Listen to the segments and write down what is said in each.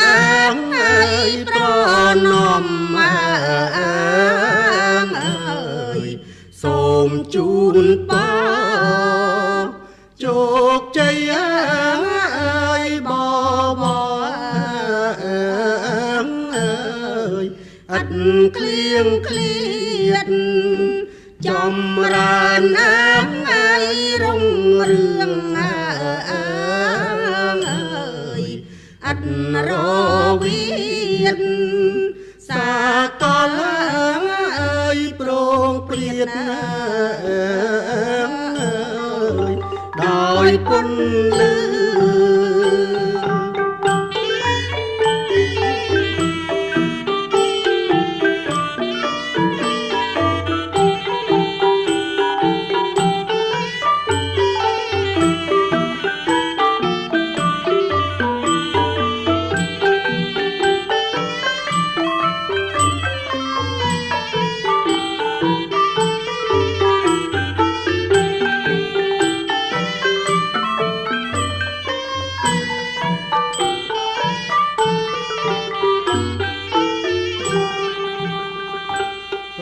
អាងអើយប្រណមអើយសូមជូនពរជោគជ័យអើយបបអើយឥតឃ្លៀងឃ្លាតចម្រើនអាងអើយរុងរឿងអើយឥតរវិតសាកលអើយប្រងព្រាតដោយគុណលឺ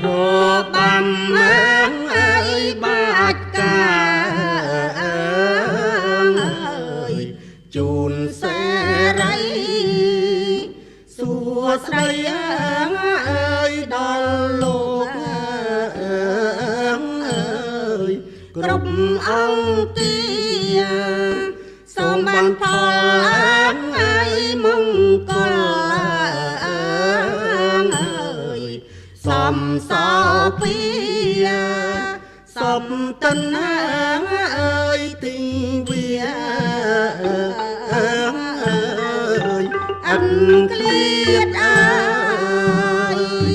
របាំអើយបាច់ការអើយជូនសេរីសួស្ដីអើយដល់លោកអើយគ្រប់អង្គទាសូមបានផលអើយមង្គលសំសោពីសំតិនអើយទីវាអើយអិនឃ្លៀតអើយ